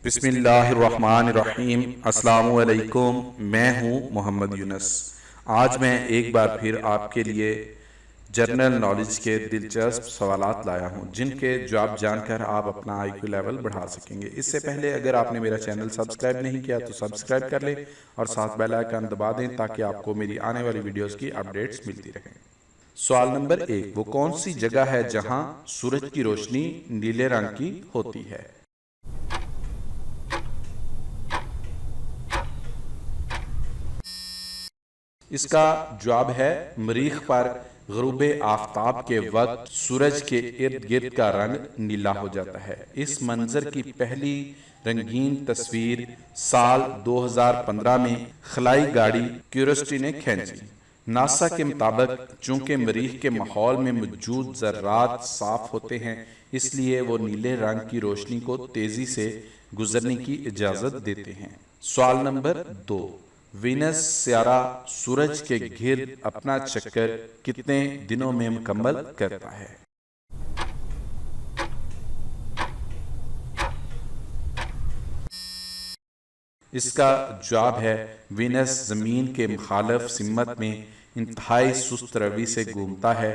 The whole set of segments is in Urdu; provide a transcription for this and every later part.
بسم اللہ الرحمن الرحیم۔ السلام علیکم، میں ہوں محمد یونس۔ آج میں ایک بار پھر آپ کے لیے جنرل نالج کے دلچسپ سوالات لایا ہوں جن کے جواب جان کر آپ اپنا آئی کیو لیول بڑھا سکیں گے۔ اس سے پہلے اگر آپ نے میرا چینل سبسکرائب نہیں کیا تو سبسکرائب کر لیں اور ساتھ بیل آئیکن دبا دیں تاکہ آپ کو میری آنے والی ویڈیوز کی اپڈیٹس ملتی رہیں۔ سوال نمبر 1، وہ کون سی جگہ ہے جہاں سورج کی روشنی نیلے رنگ کی ہوتی ہے؟ اس کا جواب ہے مریخ پر غروب آفتاب کے وقت سورج کے ارد گرد کا رنگ نیلا ہو جاتا ہے۔ اس منظر کی پہلی رنگین تصویر سال 2015 میں خلائی گاڑی کیوریوسٹی نے کھینچی۔ ناسا کے مطابق چونکہ مریخ کے ماحول میں موجود ذرات صاف ہوتے ہیں اس لیے وہ نیلے رنگ کی روشنی کو تیزی سے گزرنے کی اجازت دیتے ہیں۔ سوال نمبر 2، وینس سیارہ سورج کے گرد اپنا چکر کتنے دنوں میں مکمل کرتا ہے؟ اس کا جواب ہے وینس زمین کے مخالف سمت میں انتہائی سست روی سے گھومتا ہے۔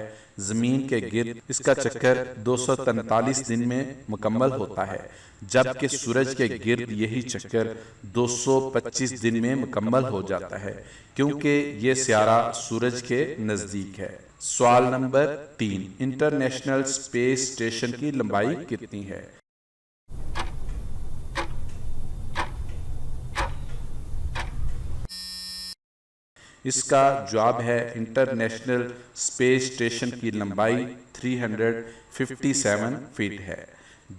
زمین کے گرد اس کا چکر 243 دن میں مکمل ہوتا ہے جبکہ سورج کے گرد یہی چکر 225 دن میں مکمل ہو جاتا ہے کیونکہ یہ سیارہ سورج کے نزدیک ہے۔ سوال نمبر 3، انٹرنیشنل اسپیس اسٹیشن کی لمبائی کتنی ہے؟ اس کا جواب ہے انٹرنیشنل اسپیس اسٹیشن کی لمبائی 357 فٹ ہے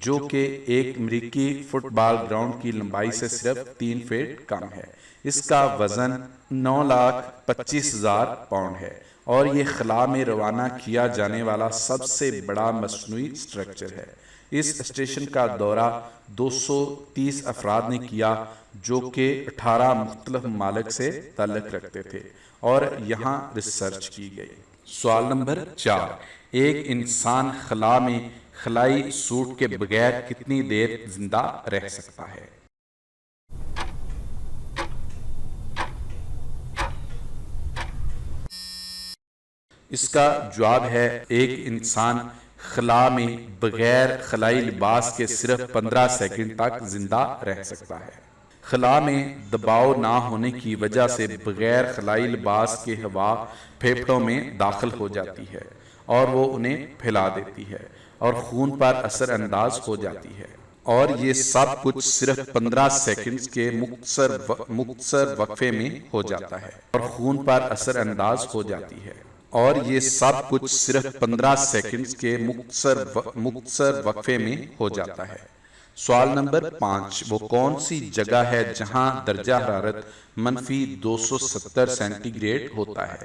جو کہ ایک امریکی فٹ بال گراؤنڈ کی لمبائی سے صرف 3 فٹ کم ہے۔ اس کا وزن 9,25,000 پاؤنڈ ہے اور یہ خلا میں روانہ کیا جانے والا سب سے بڑا مصنوعی اسٹرکچر ہے۔ اس اسٹیشن کا دورہ 230 افراد نے کیا جو کہ 18 مختلف ممالک سے تعلق رکھتے تھے اور یہاں ریسرچ کی گئی۔ سوال نمبر 4، ایک انسان خلا میں خلائی سوٹ کے بغیر کتنی دیر زندہ رہ سکتا ہے؟ اس کا جواب ہے ایک انسان خلا میں بغیر خلائی لباس کے صرف 15 سیکنڈ تک زندہ رہ سکتا ہے۔ خلا میں دباؤ نہ ہونے کی وجہ سے بغیر خلائی لباس کے ہوا پھیپھڑوں میں داخل ہو جاتی ہے اور وہ انہیں پھیلا دیتی ہے اور خون پر اثر انداز ہو جاتی ہے، اور یہ سب کچھ صرف 15 سیکنڈز کے مختصر وقفے میں ہو جاتا ہے اور خون پر اثر انداز ہو جاتی ہے، اور یہ سب کچھ صرف 15 سیکنڈز کے مختصر وقفے میں ہو جاتا ہے۔ سوال نمبر 5، وہ کون سی جگہ ہے جہاں درجہ حرارت -270 سینٹی گریڈ ہوتا ہے؟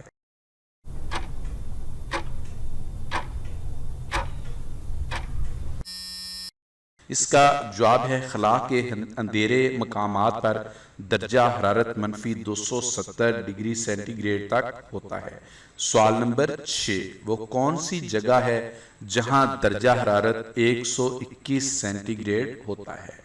اس کا جواب ہے خلا کے اندھیرے مقامات پر درجہ حرارت -270 ڈگری سینٹی گریڈ تک ہوتا ہے۔ سوال نمبر 6، وہ کون سی جگہ ہے جہاں درجہ حرارت 121 سینٹی گریڈ ہوتا ہے؟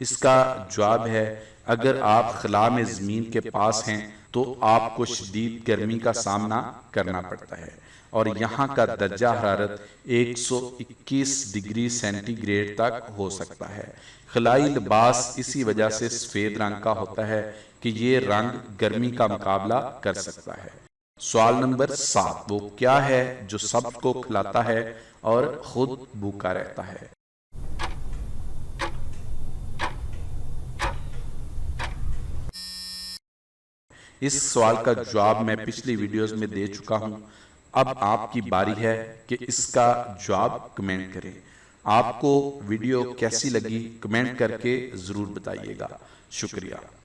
اس کا جواب ہے اگر آپ خلا میں زمین کے پاس ہیں تو آپ کو شدید گرمی کا سامنا کرنا پڑتا ہے اور یہاں کا درجہ حرارت 121 ڈگری سینٹی گریڈ تک ہو سکتا ہے۔ خلائی لباس اسی وجہ سے سفید رنگ کا ہوتا ہے کہ یہ رنگ گرمی کا مقابلہ کر سکتا ہے۔ سوال نمبر 7، وہ کیا ہے جو سب کو کھلاتا ہے اور خود بھوکا رہتا ہے؟ اس سوال کا جواب میں پچھلی ویڈیوز میں دے چکا ہوں، اب آپ کی باری ہے کہ اس کا جواب کمنٹ کریں۔ آپ کو ویڈیو کیسی لگی کمنٹ کر کے ضرور بتائیے گا۔ شکریہ۔